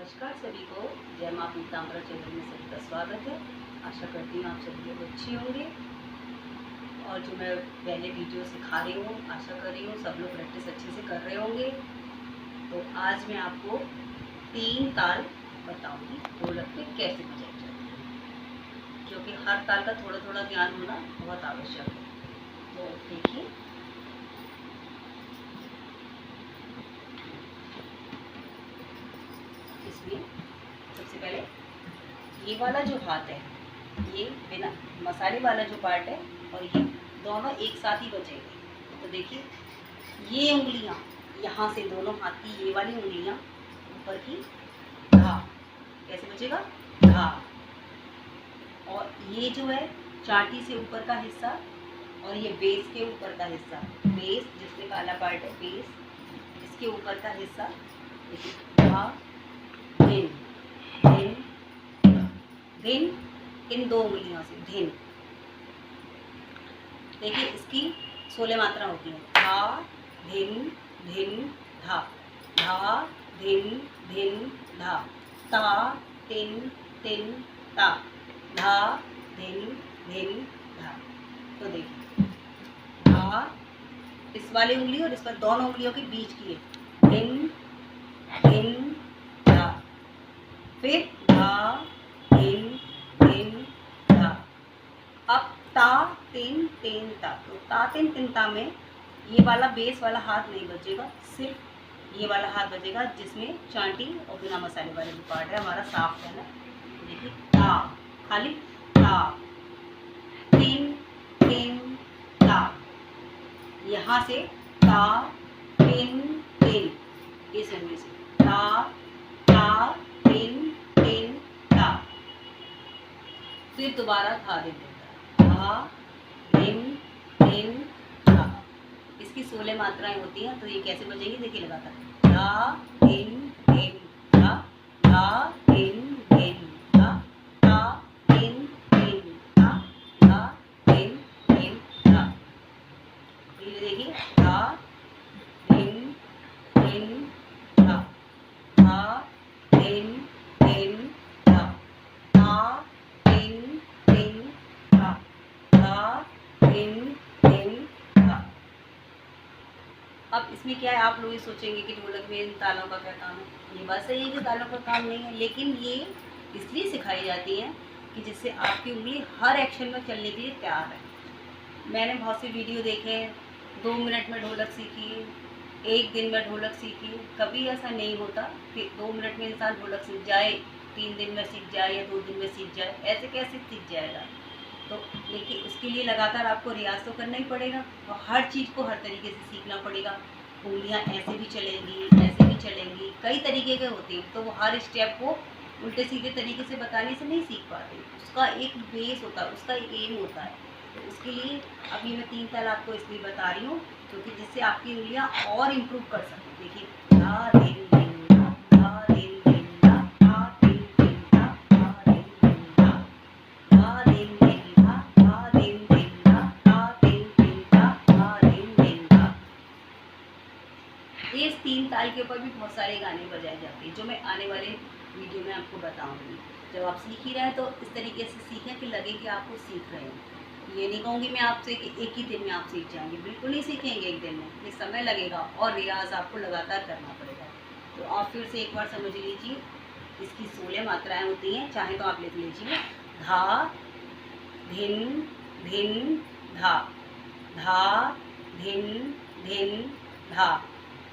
नमस्कार सभी को। जय माँ पीताम्बरा चैनल में सभी का स्वागत है। आशा करती हूँ आप सभी लोग अच्छे होंगे और जो मैं पहले वीडियो सिखा रही हूँ आशा कर रही हूँ सब लोग प्रैक्टिस अच्छे से कर रहे होंगे। तो आज मैं आपको 3 ताल बताऊंगी ढोलक पे कैसे बजाई जाती है, क्योंकि हर ताल का थोड़ा थोड़ा ज्ञान होना बहुत आवश्यक है। तो देखिए, इसमें सबसे पहले ये वाला जो हाथ है, ये बिना मसाले वाला जो पार्ट है, और ये दोनों एक साथ ही बचेंगे। तो देखिए, ये उंगलियां यहाँ से दोनों हाथ की ये वाली उंगलियां ऊपर की धा, कैसे बचेगा धा, और ये जो है चाटी से ऊपर का हिस्सा और ये बेस के ऊपर का हिस्सा, बेस जिसमें काला पार्ट है, बेस इसके ऊपर का हिस्सा, देखिए धा धिन धिन धिन, इन 2 उंगलियों से धिन। देखिए इसकी 16 मात्रा होती है, धा धिन धिन धा, धा धिन धिन धा, ता तिन तिन ता, धा धिन धिन धा। तो देखिए धा इस वाली उंगली और इस पर दोनों उंगलियों के बीच की है, धिन धिन धा, फिर धा धिन धिन धा। अब ता तिन तिन ता, तो ता तिन तिन ता में ये वाला बेस वाला हाथ नहीं बजेगा, सिर्फ ये वाला हाथ बजेगा जिसमें चांटी और बिना मसाले वाले जो पार्ट है हमारा साफ है ना। देखिए ता, खाली ता तिन तिन ता, यहाँ से ता तिन तिन, इस उंगली से ता ता तिन तिन ता, फिर दोबारा धा दे देता है, धा धिन धिन धा। इसकी 16 मात्राएं होती हैं, तो ये कैसे बजेगी देखिए लगातार, धा धिन धिन धा, धा धिन धिन धा, धा धिन धिन धा, धा धिन धिन धा। धीरे देखिए, धा धिन धिन धा, धा धिन धिन धा, धा धिन धिन धा, धा धिन धिन धा। अब इसमें क्या है, आप लोग ये सोचेंगे कि ढोलक में इन तालों का क्या काम है। ये बात सही है कि तालों का काम नहीं है, लेकिन ये इसलिए सिखाई जाती हैं कि जिससे आपकी उंगली हर एक्शन में चलने के लिए तैयार है। मैंने बहुत सी वीडियो देखे, 2 मिनट में ढोलक सीखी, 1 दिन में ढोलक सीखी। कभी ऐसा नहीं होता कि 2 मिनट में इंसान ढोलक सीख जाए, 3 दिन में सीख जाए या 2 दिन में सीख जाए, ऐसे कैसे सीख जाएगा। तो लेकिन उसके लिए लगातार आपको रियाज तो करना ही पड़ेगा और हर चीज़ को हर तरीके से सीखना पड़ेगा। उंगलियां ऐसे भी चलेंगी, ऐसे भी चलेंगी, कई तरीके के होते हैं, तो वो हर स्टेप को उल्टे सीधे तरीके से बताने से नहीं सीख पाते। उसका एक बेस होता है, उसका एक एम होता है। तो उसके लिए अभी मैं 3 ताल आपको इसलिए बता रही हूँ क्योंकि जिससे आपकी उंगलियां और इम्प्रूव कर सकें। देखिए धा धिन धिन धा, धा धिन धिन धा, धा धिन धिन धा, धा धिन धिन धा, धा धिन धिन धा, धा धिन धिन धा, धा धिन धिन धा, धा धिन धिन धा। इस 3 ताल के ऊपर भी बहुत सारे गाने बजाए जाते हैं जो मैं आने वाले वीडियो में आपको बताऊंगी। जब आप सीख ही रहे हैं तो इस तरीके से सीखें कि लगे कि आपको सीख रहे हैं। ये नहीं कहूँगी मैं आपसे कि एक ही दिन में आप सीख जाएंगे, बिल्कुल नहीं सीखेंगे एक दिन में, ये समय लगेगा और रियाज आपको लगातार करना पड़ेगा। तो आप फिर से एक बार समझ लीजिए, इसकी 16 मात्राएँ होती हैं, चाहे तो आप लिख लीजिए, धा धिन धिन धा, धा धिन धिन धा,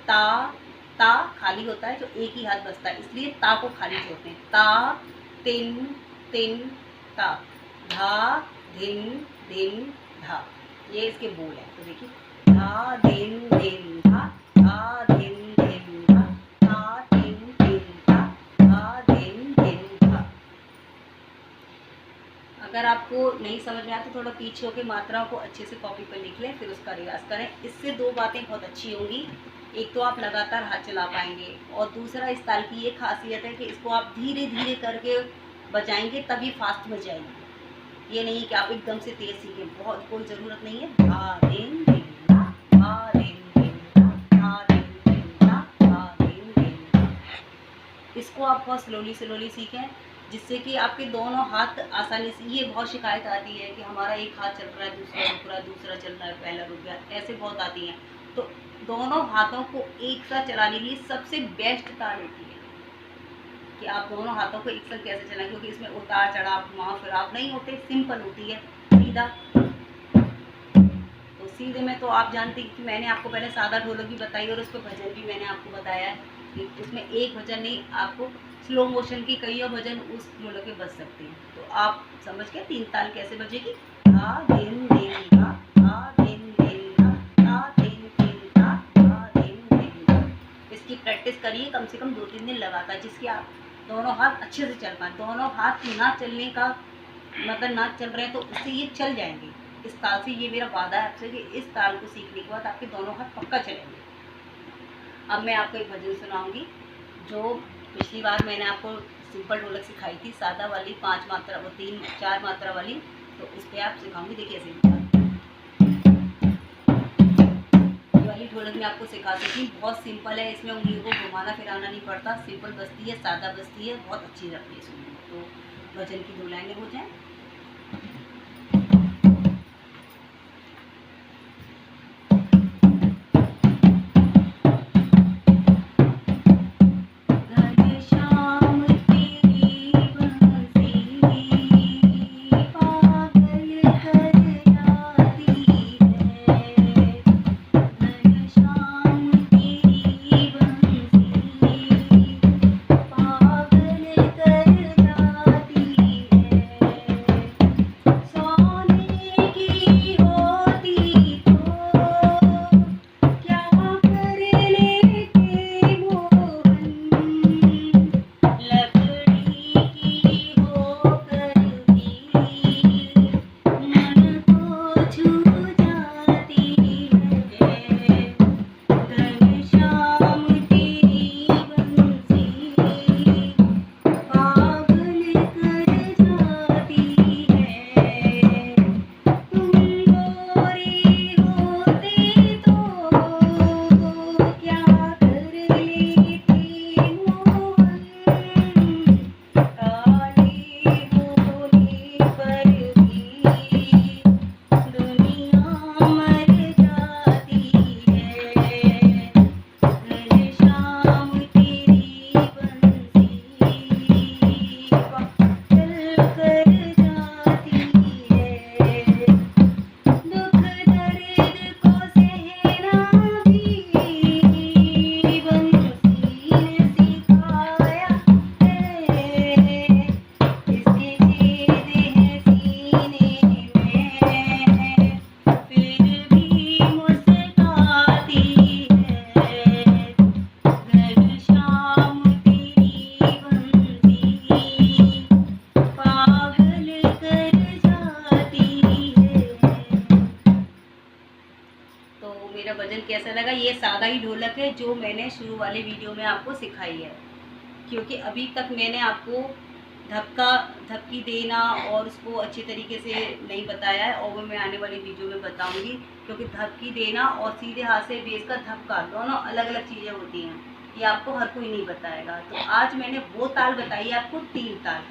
ता ता खाली होता है, जो एक ही हाथ बचता है इसलिए ता को खाली छोड़ते हैं, ता तिन तिन ता, धा धिन धिन धा। ये इसके बोल हैं। तो देखिए धा धिन धिन धा, धा धिन धिन धा, धा धिन धिन धा, धा धिन धिन धा। अगर आपको नहीं समझ में आया तो थोड़ा पीछे होकर मात्राओं को अच्छे से कॉपी पर लिख लें, फिर उसका रियाज करें। इससे 2 बातें बहुत अच्छी होंगी, एक तो आप लगातार हाथ चला पाएंगे और दूसरा इस ताल की ये खासियत है कि इसको आप धीरे धीरे करके बजाएंगे तभी फास्ट बजाएंगे। ये नहीं कि आप एकदम से तेज सीखें, बहुत कोई ज़रूरत नहीं है। धा धिन धिन धा, धा धिन धिन धा, धा धिन धिन धा, धा धिन धिन धा। इसको आप बहुत स्लोली सीखें, जिससे कि आपके दोनों हाथ आसानी से, ये बहुत शिकायत आती है कि हमारा एक हाथ चल रहा है, दूसरा रुक रहा है, दूसरा चल रहा है, पहला रुक गया, ऐसे बहुत आती हैं। तो दोनों हाथों को एक साथ चलाने के लिए सबसे बेस्ट ताल होती है कि आप दोनों हाथों को एक साथ कैसे चलाएं, क्योंकि इसमें उतार चढ़ाव घुमाव फिराव नहीं होते, सिंपल होती है, सीधा। तो सीधे में तो आप जानते हैं कि मैंने आपको पहले सादा ढोलक भी बताई और उस पर भजन भी मैंने आपको बताया है कि उसमें एक भजन नहीं, आपको स्लो मोशन की कई भजन उस ढोलक पे बज सकते हैं। तो आप समझ गए 3 ताल कैसे बजेगी। धा दिन दिन धा, धा दिन दिन धा, धा दिन दिन धा, धा दिन दिन धा। इसकी प्रैक्टिस करिए कम से कम 2-3 दिन लगातार, जिसके आप दोनों हाथ अच्छे से चल पाए। दोनों हाथ ना चलने का मतलब ना चल रहे हैं तो उससे ये चल जाएंगे। इस ताल से ये मेरा वादा है आपसे कि इस ताल को सीखने के बाद आपके दोनों हाथ पक्का चलेंगे। अब मैं आपको एक भजन सुनाऊंगी जो पिछली बार मैंने आपको सिंपल ढोलक सिखाई थी, सादा वाली 5 मात्रा, वो 3-4 मात्रा वाली, तो उस पर आप सिखाऊंगी। देखिए ऐसे ये वाली ढोलक मैं आपको सिखाती थी, बहुत सिंपल है, इसमें उंगलियों को घुमाना फिराना नहीं पड़ता, सिंपल बजती है, सादा बजती है, बहुत अच्छी लगती है सुनने में। तो भजन की 2 लाइनें हो जाएं। कैसा लगा। ये सादा ही ढोलक है जो मैंने शुरू वाले वीडियो में आपको सिखाई है, क्योंकि अभी तक मैंने आपको धक्की देना और उसको अच्छी तरीके से नहीं बताया है, और वो मैं आने वाली वीडियो में बताऊंगी। क्योंकि धक्की देना और सीधे हाथ से बेस का धक्का दोनों अलग अलग चीज़ें होती हैं, ये आपको हर कोई नहीं बताएगा। तो आज मैंने वो ताल बताई है आपको 3 ताल,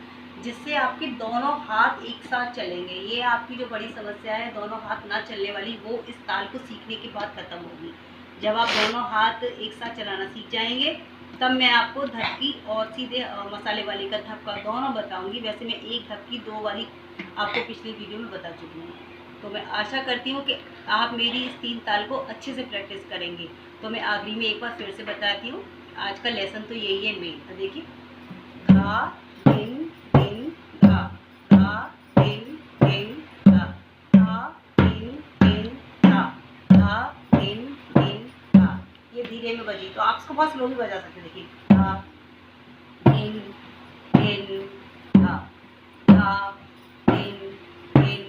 जिससे आपके दोनों हाथ एक साथ चलेंगे। ये आपकी जो बड़ी समस्या है दोनों हाथ ना चलने वाली, वो इस ताल को सीखने के बाद ख़त्म होगी। जब आप दोनों हाथ एक साथ चलाना सीख जाएंगे तब मैं आपको धक्की और सीधे मसाले वाली का धक्का दोनों बताऊंगी। वैसे मैं एक धक्की 2 वाली आपको पिछली वीडियो में बता चुकी हूँ। तो मैं आशा करती हूँ कि आप मेरी इस 3 ताल को अच्छे से प्रैक्टिस करेंगे। तो मैं आखिरी में एक बार फिर से बताती हूँ, आज का लेसन तो यही है मेन। तो देखिए, धा दिन दिन धा, धा दिन दिन धा, धा दिन दिन धा, धा दिन दिन धा। ये धीरे में बजी, तो आप इसको बहुत स्लो भी बजा सकते हैं। देखिए, धा दिन दिन धा, धा दिन दिन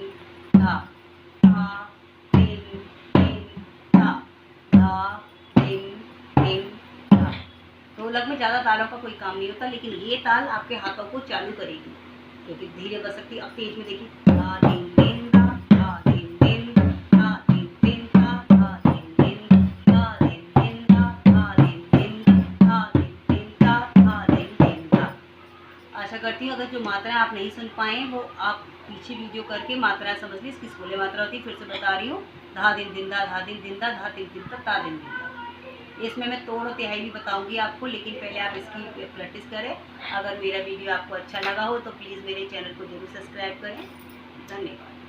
धा, धा दिन दिन धा, धा दिन दिन धा। ढोलक में ज़्यादा तालों का कोई काम नहीं होता, लेकिन ये ताल आपके हाथों को चालू करेगी, क्योंकि धीरे बज सकती है। अब तेज में देखिए, धा दिन दिन धा, धा दिन दिन धा, दिन दिन धा, धा दिन दिन धा, दिन दिन धा, धा दिन दिन धा, दिन दिन धा, धा दिन दिन आशा करती हूँ अगर जो मात्रा आप नहीं सुन पाए वो आप पीछे वीडियो करके मात्रा समझ ली, इसकी 16 मात्रा होती है। फिर से बता रही हूँ, धा दिन दिंदा, धा दिन दिंदा, धा दिन दिंदा, ता दिन दिंदा। इसमें मैं तोड़ और तिहाई भी बताऊंगी आपको, लेकिन पहले आप इसकी प्रैक्टिस करें। अगर मेरा वीडियो आपको अच्छा लगा हो तो प्लीज़ मेरे चैनल को जरूर सब्सक्राइब करें। धन्यवाद।